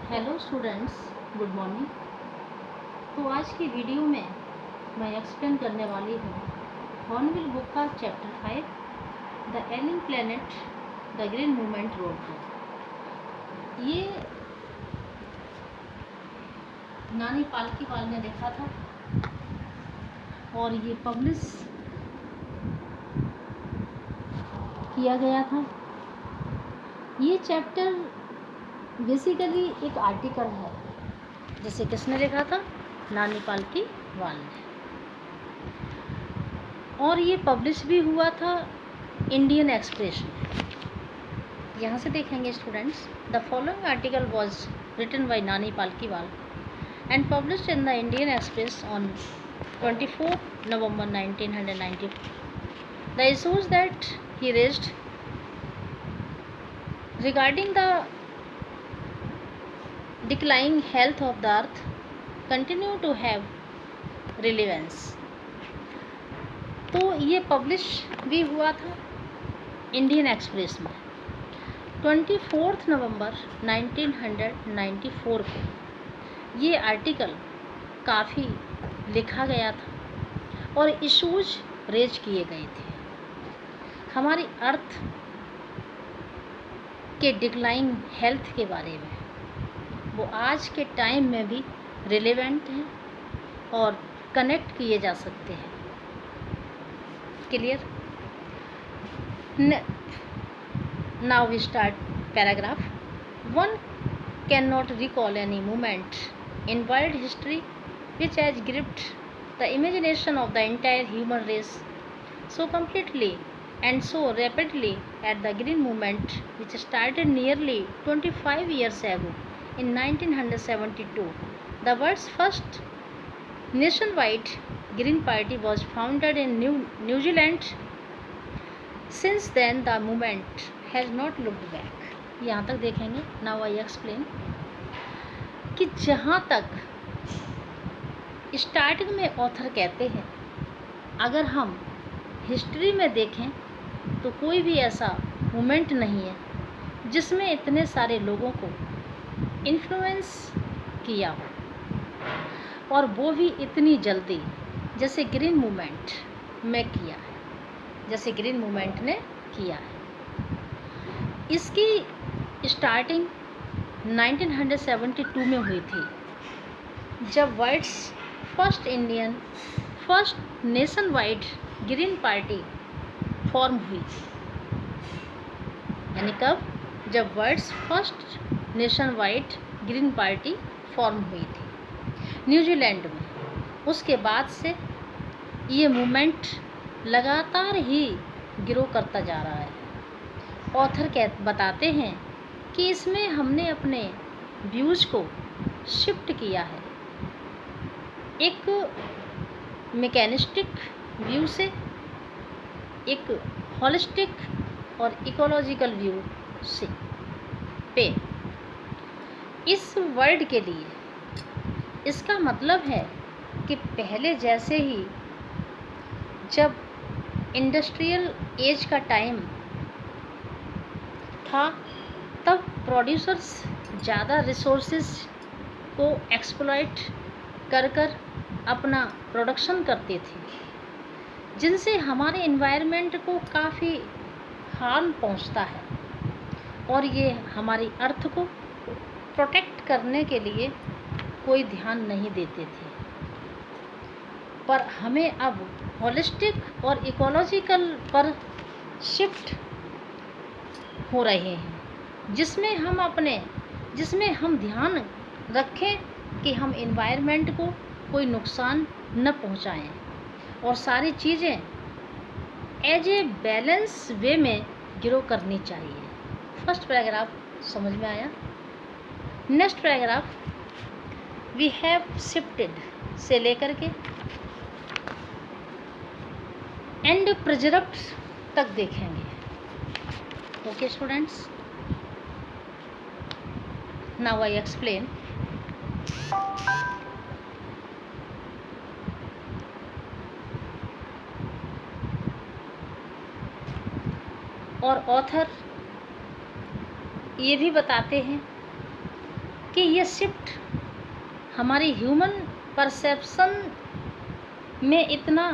Hello students, good morning. तो आज की वीडियो में मैं एक्सप्लेन करने वाली हूँ हॉर्नबिल बुक का chapter 5 the ailing planet the green movement road को। ये नानी पालकीवाल ने लिखा था और ये पब्लिश किया गया था। ये चैप्टर बेसिकली एक आर्टिकल है जिसे किसने लिखा था? नानी पालकीवाल ने। और ये पब्लिश भी हुआ था इंडियन एक्सप्रेस में। यहाँ से देखेंगे students, the following article was written by Nani Palkhivala and published in the Indian Express on 24 November 1994. The issues that he raised regarding the declining health of the earth continue to have relevance. तो ये publish भी हुआ था Indian express में 24 नवंबर 1994 को। ये article काफ़ी लिखा गया था और इश्यूज रेज किए गए थे हमारी अर्थ के डिक्लाइन हेल्थ के बारे में। वो आज के टाइम में भी रिलेवेंट हैं और कनेक्ट किए जा सकते हैं। Clear? Now we start paragraph. One cannot recall any moment in world history which has gripped the imagination of the entire human race so completely and so rapidly as the Green Movement, which started nearly 25 years ago in 1972. The world's first nationwide Green Party was founded in New Zealand. Since then the movement has not looked back. यहाँ तक देखेंगे. Now I explain कि जहाँ तक starting में author कहते हैं अगर हम हिस्ट्री में देखें तो कोई भी ऐसा मूवमेंट नहीं है जिसमें इतने सारे लोगों को इन्फ्लुएंस किया हो और वो भी इतनी जल्दी जैसे ग्रीन मूवमेंट में किया है, जैसे ग्रीन मूवमेंट ने किया है। इसकी स्टार्टिंग 1972 में हुई थी जब world's first nationwide green party form हुई थी। यानी कब? जब world's first nationwide green party form हुई थी न्यूजीलैंड में। उसके बाद से ये मूवमेंट लगातार ही ग्रो करता जा रहा है। ऑथर बताते हैं कि इसमें हमने अपने व्यूज़ को शिफ्ट किया है एक मैकेनिस्टिक व्यू से एक होलिस्टिक और इकोलॉजिकल व्यू से पे इस वर्ल्ड के लिए। इसका मतलब है कि पहले जैसे ही जब इंडस्ट्रियल एज का टाइम था तब प्रोड्यूसर्स ज़्यादा रिसोर्सेज को एक्सप्लॉइट कर अपना प्रोडक्शन करते थे जिनसे हमारे एनवायरनमेंट को काफ़ी हार्म पहुंचता है और ये हमारी अर्थ को प्रोटेक्ट करने के लिए कोई ध्यान नहीं देते थे। पर हमें अब होलिस्टिक और इकोलॉजिकल पर शिफ्ट हो रहे हैं जिसमें हम ध्यान रखें कि हम एनवायरनमेंट को कोई नुकसान न पहुंचाएं और सारी चीज़ें एज ए बैलेंस वे में ग्रो करनी चाहिए। फर्स्ट पैराग्राफ समझ में आया? Next paragraph we have shifted से लेकर के एंड प्रिजर्व्ड तक देखेंगे। Okay students, now I explain. और ऑथर ये भी बताते हैं कि ये शिफ्ट हमारी ह्यूमन परसेप्शन में इतना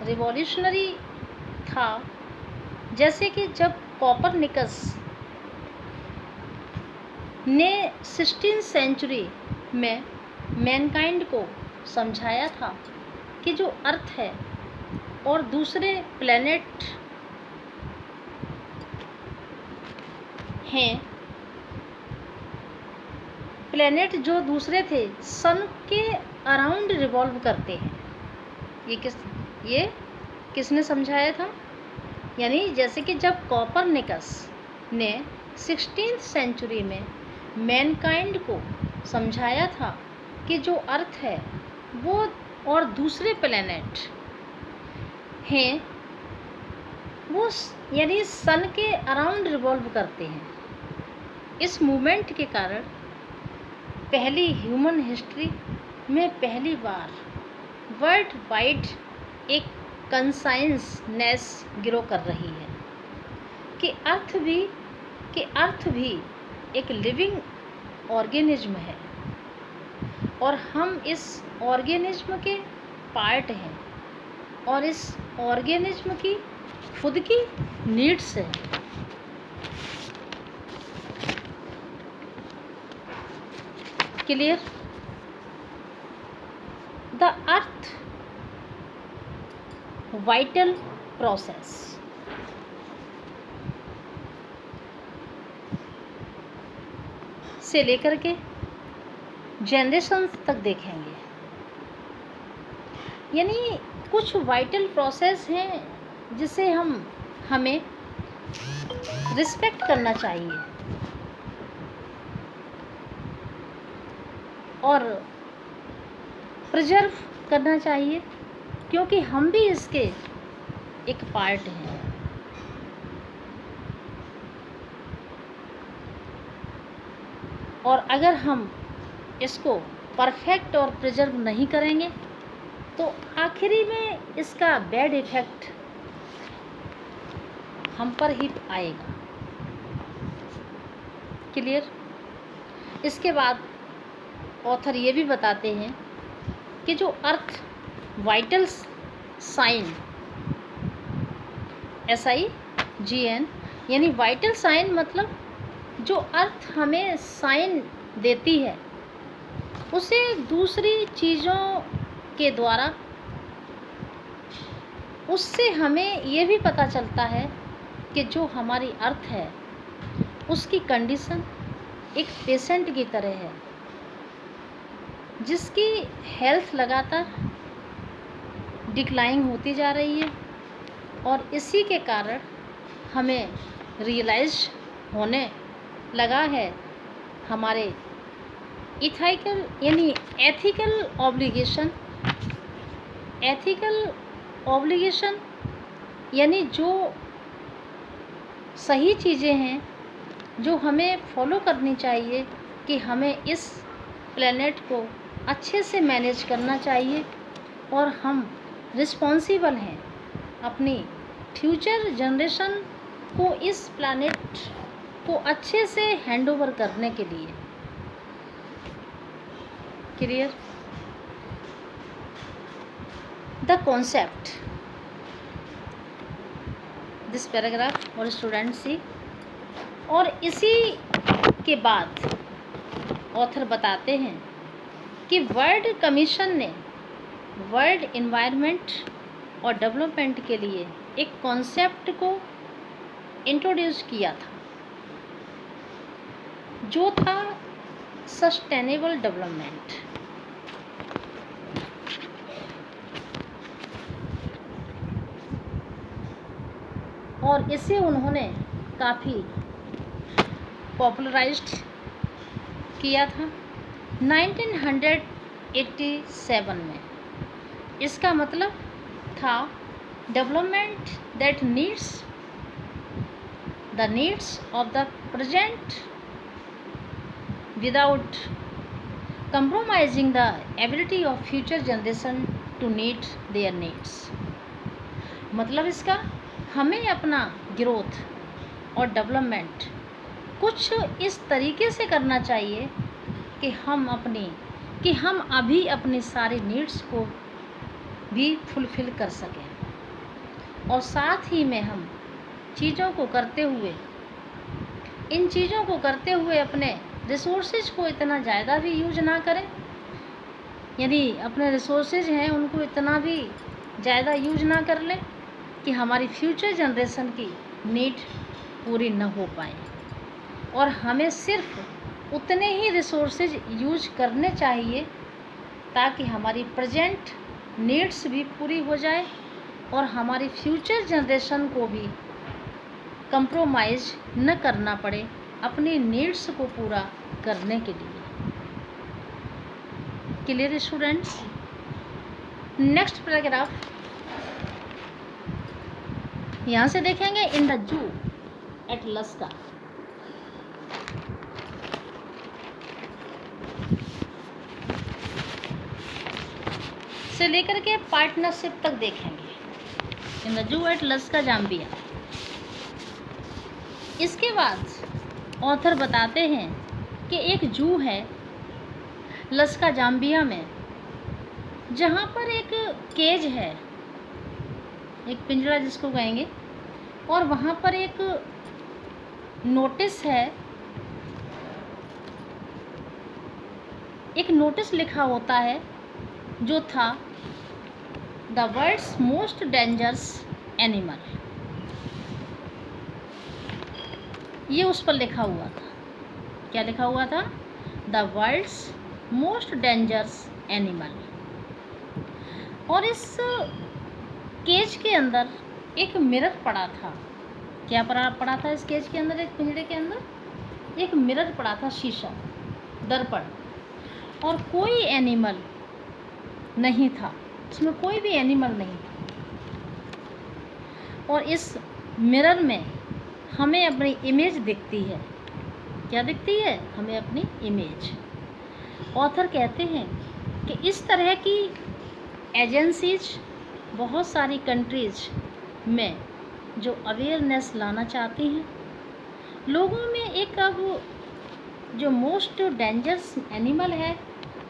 रिवॉल्यूशनरी था, जैसे कि जब कोपरनिकस ने 16th सेंचुरी में मैनकाइंड को समझाया था कि जो अर्थ है और दूसरे प्लैनेट हैं, प्लैनेट जो दूसरे थे सन के अराउंड रिवॉल्व करते हैं। ये किसने समझाया था? यानी जैसे कि जब कोपरनिकस ने 16th सेंचुरी में मैनकाइंड को समझाया था कि जो अर्थ है वो और दूसरे प्लैनेट हैं वो यानी सन के अराउंड रिवॉल्व करते हैं। इस मूवमेंट के कारण पहली ह्यूमन हिस्ट्री में पहली बार वर्ल्ड वाइड एक कंसाइंसनेस ग्रो कर रही है कि अर्थ भी एक लिविंग ऑर्गेनिज्म है और हम इस ऑर्गेनिज्म के पार्ट हैं और इस ऑर्गेनिज्म की खुद की नीड्स है। Clear? The earth vital process से लेकर के जनरेशंस तक देखेंगे। यानी कुछ वाइटल प्रोसेस हैं जिसे हमें रिस्पेक्ट करना चाहिए और प्रिजर्व करना चाहिए, क्योंकि हम भी इसके एक पार्ट हैं। और अगर हम इसको परफेक्ट और प्रिजर्व नहीं करेंगे तो आखिरी में इसका बैड इफ़ेक्ट हम पर ही आएगा। क्लियर? इसके बाद ऑथर ये भी बताते हैं कि जो अर्थ वाइटल साइन SIGN यानी वाइटल साइन मतलब जो अर्थ हमें साइन देती है उसे दूसरी चीज़ों के द्वारा उससे हमें ये भी पता चलता है कि जो हमारी अर्थ है उसकी कंडीशन एक पेशेंट की तरह है जिसकी हेल्थ लगातार डिक्लाइन होती जा रही है और इसी के कारण हमें रियलाइज होने लगा है हमारे इथिकल यानी एथिकल ऑब्लिगेशन यानी जो सही चीज़ें हैं जो हमें फॉलो करनी चाहिए कि हमें इस प्लेनेट को अच्छे से मैनेज करना चाहिए और हम रिस्पॉन्सिबल हैं अपनी फ्यूचर जनरेशन को इस प्लेनेट को अच्छे से हैंडओवर करने के लिए। Clear? The concept this paragraph और स्टूडेंट सी। और इसी के बाद ऑथर बताते हैं कि वर्ल्ड कमीशन ने वर्ल्ड इन्वायरमेंट और डेवलपमेंट के लिए एक कॉन्सेप्ट को इंट्रोड्यूस किया था जो था सस्टेनेबल डेवलपमेंट। और इसे उन्होंने काफ़ी पॉपुलराइज्ड किया था 1987 में। इसका मतलब था development that needs the needs of the present without compromising the ability of future generation to meet their needs। मतलब इसका हमें अपना ग्रोथ और डेवलपमेंट कुछ इस तरीके से करना चाहिए कि हम अभी अपनी सारी नीड्स को भी फुलफ़िल कर सकें, और साथ ही में हम इन चीज़ों को करते हुए अपने रिसोर्सेज को इतना ज़्यादा भी यूज ना करें, यानी अपने रिसोर्सेज हैं उनको इतना भी ज़्यादा यूज ना कर लें कि हमारी फ्यूचर जनरेशन की नीड पूरी न हो पाए, और हमें सिर्फ उतने ही रिसोर्सेज यूज करने चाहिए ताकि हमारी प्रेजेंट नीड्स भी पूरी हो जाए और हमारी फ्यूचर जनरेशन को भी कंप्रोमाइज़ न करना पड़े अपनी नीड्स को पूरा करने के लिए। Clear students? नेक्स्ट पैराग्राफ यहाँ से देखेंगे। इन द जू एट लस्का, से लेकर के पार्टनरशिप तक देखेंगे। In the zoo at Lusaka Zambia. इसके बाद ऑथर बताते हैं कि एक जू है लस्का जाम्बिया में, जहाँ पर एक केज है, एक पिंजरा जिसको कहेंगे, और वहाँ पर एक नोटिस है, एक नोटिस लिखा होता है जो था the world's most dangerous animal. ये उस पर लिखा हुआ था। क्या लिखा हुआ था? The world's most dangerous animal. और इस केज के अंदर एक मिरर पड़ा था। क्या पड़ा था इस केज के अंदर? एक पिंजरे के अंदर एक मिरर पड़ा था, शीशा, दर्पण, और कोई एनिमल नहीं था इसमें, कोई भी एनिमल नहीं था। और इस मिरर में हमें अपनी इमेज दिखती है। क्या दिखती है? हमें अपनी इमेज। ऑथर कहते हैं कि इस तरह की एजेंसीज बहुत सारी कंट्रीज में जो अवेयरनेस लाना चाहती हैं लोगों में, एक अब जो मोस्ट डेंजरस एनिमल है,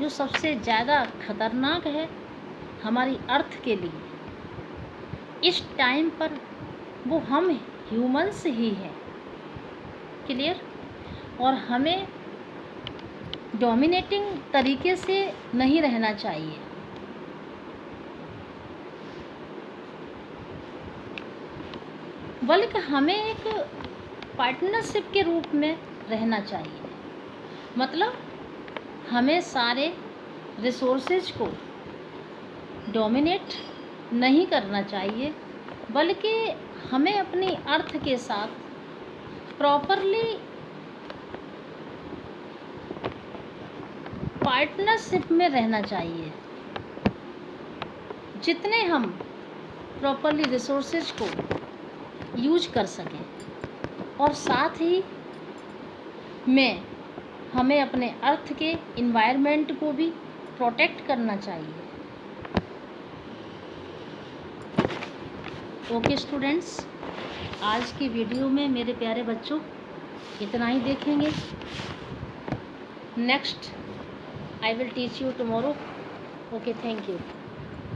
जो सबसे ज़्यादा खतरनाक है हमारी अर्थ के लिए इस टाइम पर, वो हम ह्यूमंस ही हैं। क्लियर? और हमें डोमिनेटिंग तरीके से नहीं रहना चाहिए, बल्कि हमें एक पार्टनरशिप के रूप में रहना चाहिए। मतलब हमें सारे रिसोर्सेज को डोमिनेट नहीं करना चाहिए, बल्कि हमें अपनी अर्थ के साथ प्रॉपरली पार्टनरशिप में रहना चाहिए। जितने हम प्रॉपरली रिसोर्सेज को यूज कर सकें, और साथ ही में हमें अपने अर्थ के इन्वायरमेंट को भी प्रोटेक्ट करना चाहिए। ओके स्टूडेंट्स, आज की वीडियो में मेरे प्यारे बच्चों इतना ही देखेंगे। Next I will teach you tomorrow. Okay, thank you.